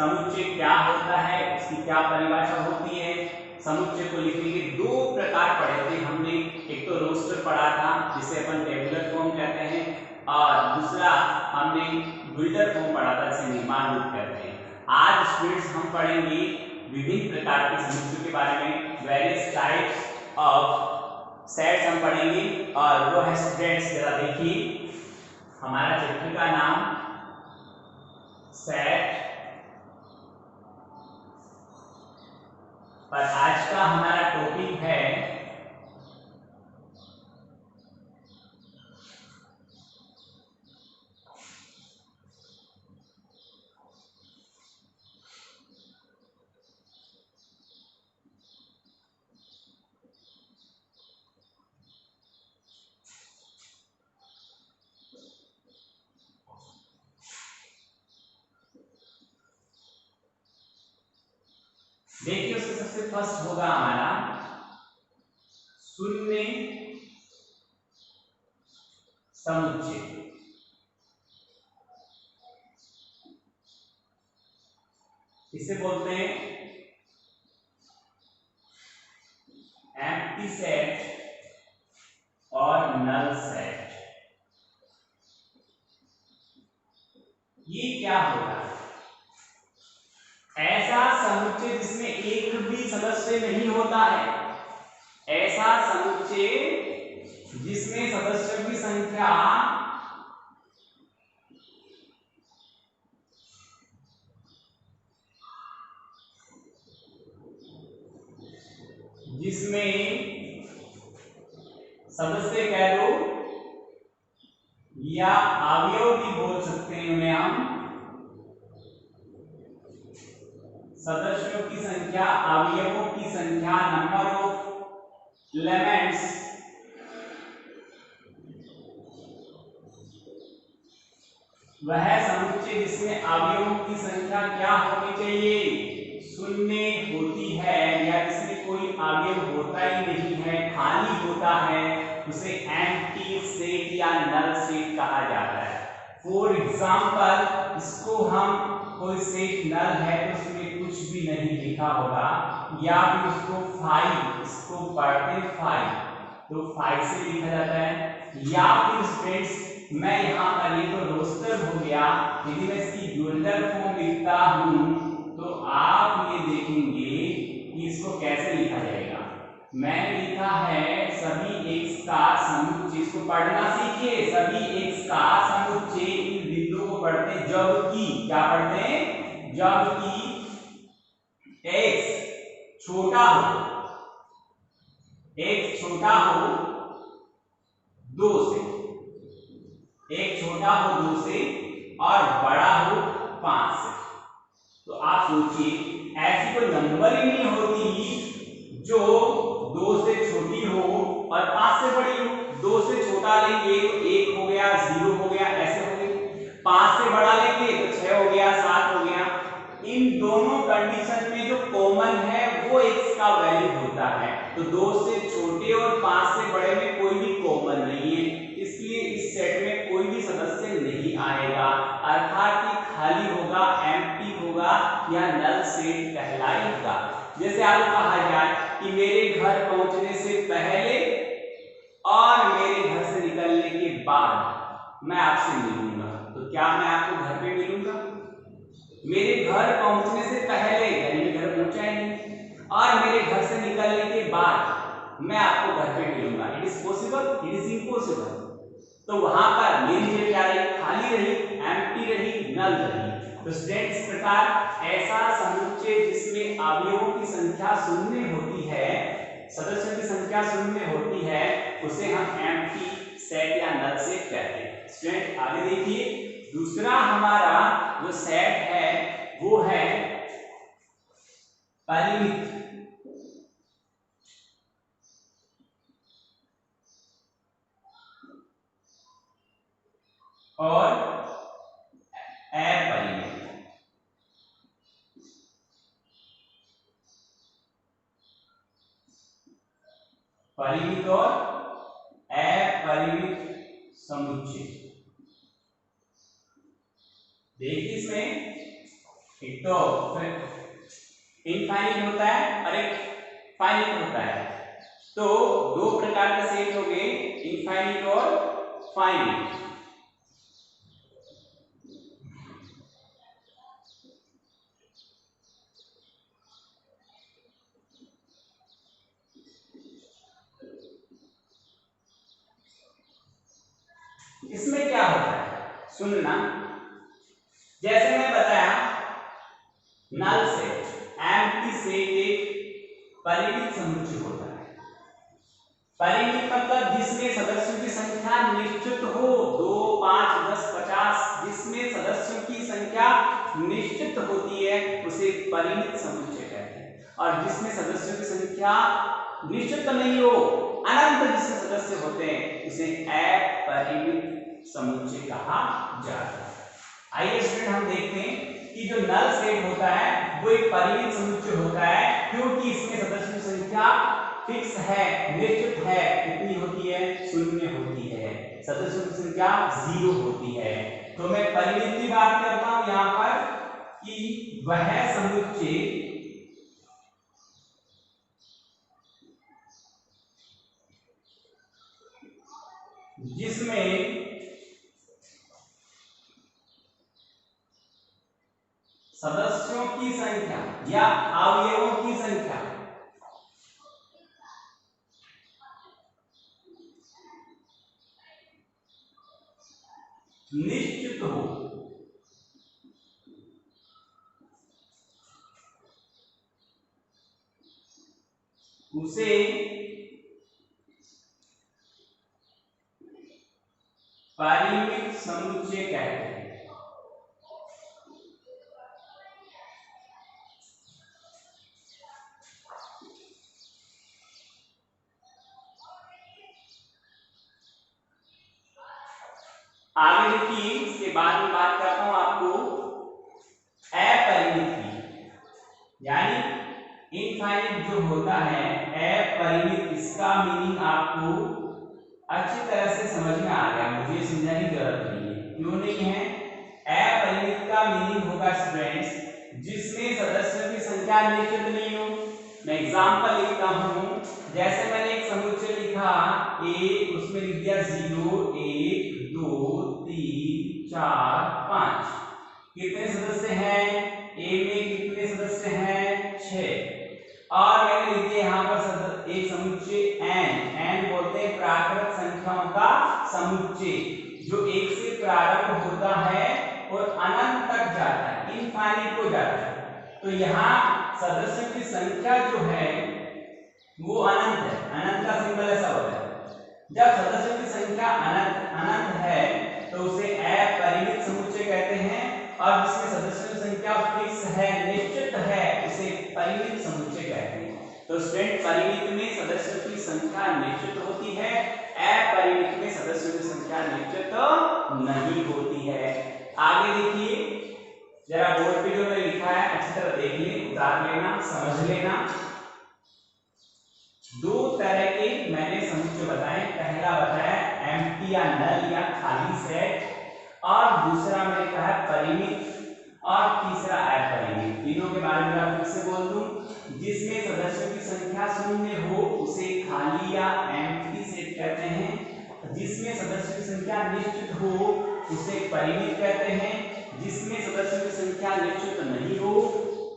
समुच्चय क्या होता है, उसकी क्या परिभाषा होती है। समुच्चय को लिखने के दो प्रकार पढ़े थे हमने, एक तो रोस्टर पढ़ा था जिसे अपन टेबुलर फॉर्म कहते हैं, और दूसरा हमने बिल्डर फॉर्म पढ़ा था जिसे निर्माण रूप कहते हैं। आज स्टूडेंट्स हम पढ़ेंगे विभिन्न प्रकार के समुच्चयों के बारे में, वेरियस टाइप्स ऑफ सेट्स हम पढ़ेंगे। और वो है स्टूडेंट्स, जरा देखिए हमारा चैप्टर का नाम सेट, और आज का हमारा टॉपिक है देखिए उसके सबसे फर्स्ट होगा हमारा शून्य समुच्चय। इसे बोलते हैं एम्प्टी सेट और नल सेट। ये क्या होगा? ऐसा समुच्चय जिसमें एक भी सदस्य नहीं होता है, ऐसा समुच्चय जिसमें सदस्यों की संख्या सदस्य कह दो या अवयव भी बोल सकते हैं उन्हें हम, सदस्यों की संख्या, अवयवों की संख्या, नंबर ऑफ एलिमेंट्स, वह समुच्चय जिसमें अवयवों की संख्या क्या होनी चाहिए? शून्य होती है, या जिसमें कोई अवयव होता ही नहीं है, खाली होता है, उसे एम्प्टी सेट या नल सेट कहा जाता है। फॉर एग्जांपल, इसको हम कोई सेट नल है तो उसमें कुछ भी नहीं लिखा होगा, या फिर उसको 5, इसको पढ़ते 5 तो 5 से लिखा जाता है, या फिर स्टूडेंट्स मैं यहाँ पर ये तो रोस्टर हो गया, यदि मैं इसकी ड्यूअल फॉर्म लिखता हूँ तो आप ये देखेंगे कि इसको कैसे लिखा जाएगा। मैंने लिखा है सभी x का समुच्चय, इसको पढ़ना सीखिए, सभी x का समुच्चय इन बिंदुओं को पढ़ते हैं जबकि, क्या पढ़ते हैं? जबकि x छोटा हो, x छोटा हो 2 से, एक छोटा हो 2 से और बड़ा हो 5 से। तो आप सोचिए ऐसी कोई नंबर ही नहीं होती जो 2 से छोटी हो और 5 से बड़ी हो। 2 से छोटा लेंगे तो 1 हो गया, 0 हो गया, ऐसे हो गए। 5 से बड़ा लेंगे तो 6 हो गया, 7 हो गया। इन दोनों कंडीशन में जो कॉमन है वो x का वैल्यू होता है। तो 2 से छोटे और 5 से बड़े में कोई भी कॉमन नहीं है, इसलिए इस सेट में कोई भी सदस्य नहीं आएगा, अर्थात ये खाली होगा, एम्प्टी होगा या नल सेट कहलाएगा। जैसे आपको कहा जाए कि मेरे घर पहुंचने से पहले और मेरे घर से निकलने के बाद मैं आपसे मिलूंगा, तो क्या मैं आपको घर पे मिलूंगा? मेरे घर पहुंचने से पहले, यानी घर पहुंचा ही नहीं, और मेरे घर से निकलने के बाद मैं आपको घर पे मिलूंगा। It is possible? It is impossible. तो वहां पर मेरी क्या रही? खाली रही, एम्प्टी रही, नल रही। तो स्टूडेंट्स इस प्रकार ऐसा समुच्चय जिसमें अवयवों की संख्या शून्य होती है, सदस्यों की संख्या शून्य होती है, उसे हम एम्प्टी सेट या नल सेट कहते हैं। स्टूडेंट आगे देखिए, दूसरा हमारा जो सेट है वो है परिमित और अपरिमित। परिमित और अपरिमित समुच्चय। देखिए इसमें एक तो इनफाइनाइट होता है और एक फाइनाइट होता है। तो दो प्रकार का सेट हो गए, इनफाइनाइट और फाइनाइट। इसमें क्या होता है सुनना, जैसे मैं बताया नल सेट, एम्प्टी सेट एक परिमित समुच्चय होता है। परिमित मतलब जिसमें सदस्यों की संख्या निश्चित हो, 2, 5, 10, 50, जिसमें सदस्यों की संख्या निश्चित होती है उसे परिमित समुच्चय कहते हैं। और जिसमें सदस्यों की संख्या निश्चित नहीं हो, अनंत जिसमें सदस्य होते हैं उसे अपरिमित समुच्चय कहा जाता है। आइए स्टूडेंट हम देखते हैं कि जो नल सेट होता है वो एक परिमित समुच्चय होता है, क्योंकि इसमें सदस्यों की संख्या फिक्स है, निश्चित है। कितनी होती है? 0 होती है। सदस्यों की संख्या 0 होती है। तो मैं परिमित की बात करता हूं यहां पर कि वह समुच्चय जिसमें सदस्यों की संख्या या अवयवों की संख्या निश्चित हो, उसे परिमित समुच्चय कहते हैं। आगे देखिए, इसके बाद में बात करता हूं आपको अपरिमित की, यानी इनफाइनाइट जो होता है अपरिमित, इसका मीनिंग आपको अच्छी तरह से समझ में आ गया, मुझे समझाने की जरूरत नहीं है। क्यों नहीं है? अपरिमित का मीनिंग होगा स्टूडेंट्स जिसमें सदस्यों की संख्या निश्चित नहीं हो। मैं एग्जांपल लिखता हूं, जैसे मैंने एक समुच्चय लिखा ए, उसमें लिख दिया 0, 1, 2, 3, 4, 5। कितने सदस्य हैं? ए में कितने सदस्य हैं? 6। और मैंने लिख दिया यहाँ पर एक समुच्चय n बोलते हैं प्राकृत संख्याओं का समुच्चय, जो 1 से प्रारंभ होता है और अनंत तक जाता है, इनफाइनाइट को जाता है। तो यहाँ सदस्यों की संख्या जो है वो अनंत है। अनंत का सिंबल ऐसा होता है, जब सदस्यों की संख्या अनंत है तो उसे अपरिमित समुच्चय कहते हैं, और जिसमें सदस्यों की संख्या फिक्स है, निश्चित है, उसे परिमित समुच्चय कहते हैं। तो स्टूडेंट परिमित में सदस्यों की संख्या निश्चित होती है, अपरिमित में सदस्यों की संख्या निश्चित नहीं होती है। आगे देखिए, जरा बोर्ड पे जो मैंने लिखा है अच्छी तरह देख लें, उतार लेना, समझ लेना। दो तरह के मैंने समुच्चय बताए, पहला बताया एम्प्टी या नल या खाली सेट, और दूसरा मैंने कहा परिमित, और तीसरा अपरिमित। तीनों के बारे में मैं फिर से बोल दूं, जिसमें सदस्यों की संख्या 0 हो उसे खाली या एम्प्टी सेट कहते हैं, जिसमें सदस्यों की संख्या निश्चित हो उसे परिमित कहते हैं, जिसमें सदस्यों की संख्या निश्चित नहीं हो,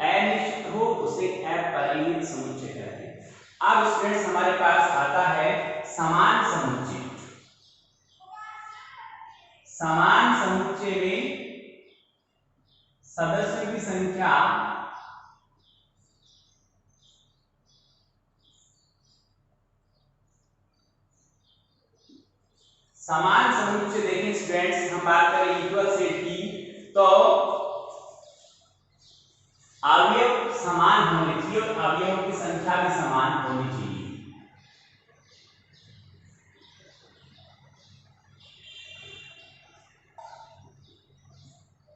अनिश्चित हो, उसे अपरिमित समुच्चय कहते हैं। अब स्टूडेंट्स हमारे पास आता है समान समुच्चय। समान समुच्चय में सदस्यों की संख्या समान समुच्चय देखें स्टूडेंट्स, हम बात करें इक्वल सेट की, तो अवयव समान होने चाहिए और अवयवों की संख्या भी समान होनी चाहिए।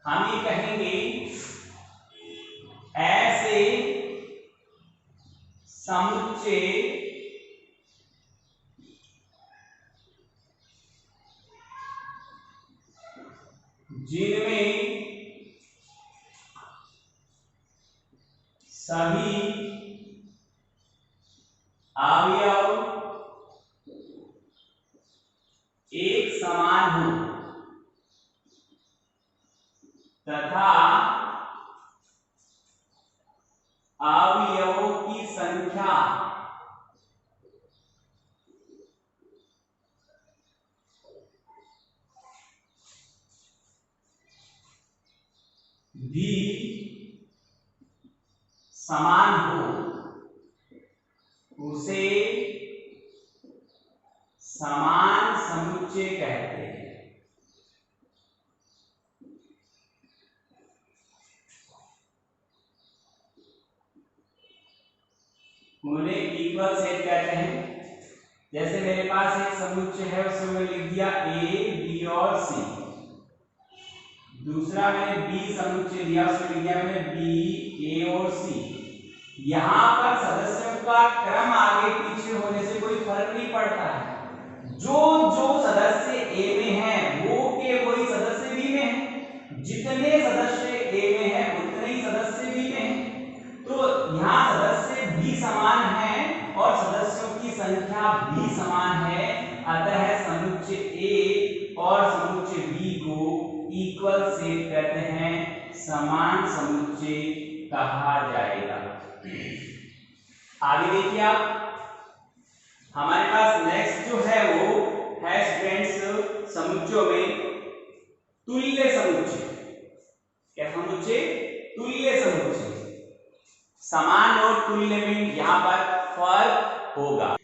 हम ये कहेंगे ऐसे समुच्चय जिनमें सभी अवयव एक समान हो तथा अवयवों की संख्या भी समान हो उसे समान समुच्चय कहते हैं। उन्हें इक्वल सेट कहते हैं। जैसे मेरे पास एक समुच्चय है, उसमें मैं लिख दिया ए बी और सी। दूसरा मैंने बी समुच्चय दिया, उसमें लिख दिया मैंने बी ए और सी। यहाँ पर सदस्यों का क्रम आगे पीछे होने से कोई फर्क नहीं पड़ता है। जो जो सदस्य ए में है वो के वही सदस्य बी में है, जितने सदस्य ए में है उतने ही सदस्य बी में है। तो यहाँ सदस्य बी समान है और सदस्यों की संख्या भी समान है, अतः समुच्चय ए और समुच्चय बी को इक्वल सेट कहते हैं, समान समुच्चय कहा जाएगा। आगे देखिए आप, हमारे पास नेक्स्ट जो है वो है स्टूडेंट्स समुच्चयों में तुल्य समुच्चय। क्या समुच्चय? तुल्य समुच्चय। समान और तुल्य में यहाँ पर फर्क होगा,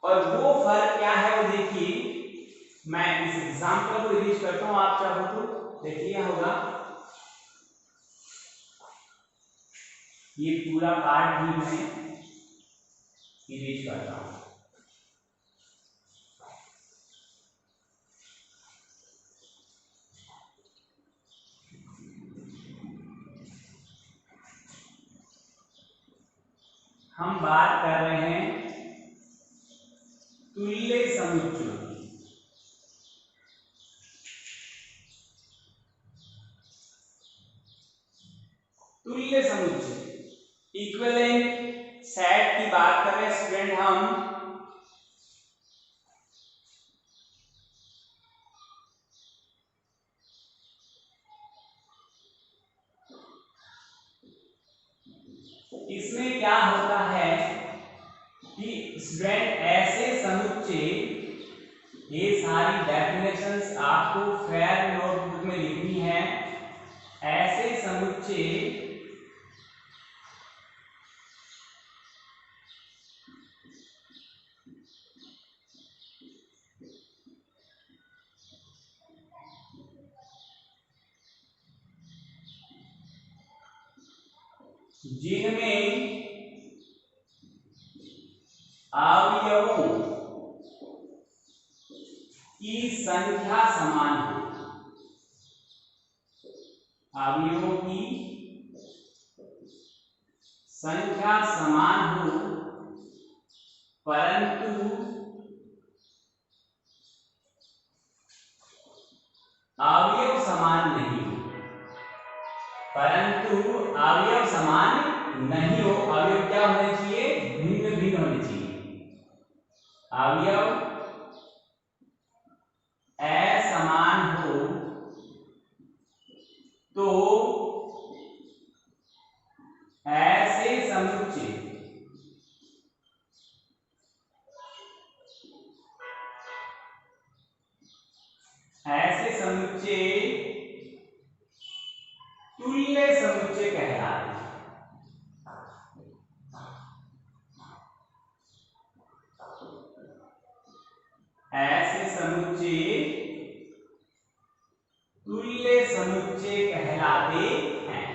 और वो फर्क क्या है वो देखिए। मैं इस एग्जांपल को यूज करता हूं, आप चाहो तो देखिए होगा। ये पूरा पार्ट भी मैं यूज करता हूं। हम बात कर रहे हैं तुल्य समुच्चयों की। तुल्य समुच्चय इक्विवेलेंट सेट की बात कर रहे हैं स्टूडेंट हम। इसमें क्या होता है कि स्टूडेंट ऐसे समुच्चय, ये सारी डेफिनेशंस आपको फेयर नोटबुक में लिखनी है। ऐसे समुच्चय जिनमें अवयवों की संख्या समान हो, अवयवों की संख्या समान हो परंतु अवयव समान नहीं हो, परंतु अवयव समान नहीं हो। अवयव क्या होने चाहिए? भिन्न भिन्न होने चाहिए। अवयव असमान हो तो ऐसे समुच्चय तुल्य समुच्चय कहलाते हैं। ऐसे समुच्चय तुल्य समुच्चय कहलाते हैं।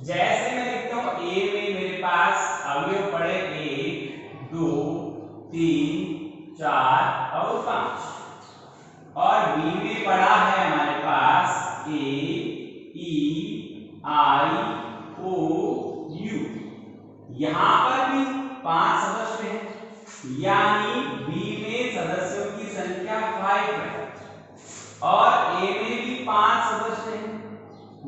जैसे मैं लिखता हूं, ए में मेरे पास अवयव पड़े 1 2 3 4 और 5, और बी में पड़ा है हमारे पास ए ई आई ओ यू। यहां पर भी 5 सदस्य हैं, यानी बी में सदस्यों की संख्या 5 है, और ए में भी 5 सदस्य हैं,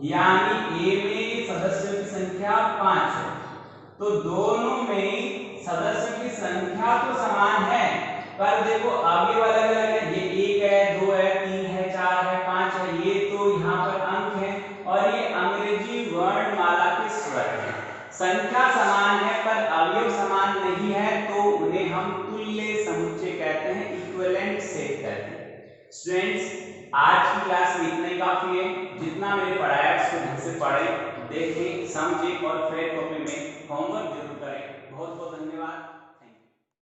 यानी ए में सदस्यों की संख्या 5 है, तो दोनों में सदस्यों की संख्या तो समान है, पर देखो अवयव अलग अलग है। ये 1 है, 2 है, 3 है, 4 है, 5 है, ये तो यहाँ पर अंक है और ये अंग्रेजी वर्णमाला के स्वर है। संख्या समान है पर अवयव समान नहीं है, तो उन्हें हम तुल्य समुच्चय कहते हैं, इक्विवेलेंट सेट कहते हैं। स्टूडेंट्स, आज की क्लास में इतना ही काफी है। जितना मैंने पढ़ाया उसको ढंग से पढ़ें, देखें, समझें और फिर कॉपी में होमवर्क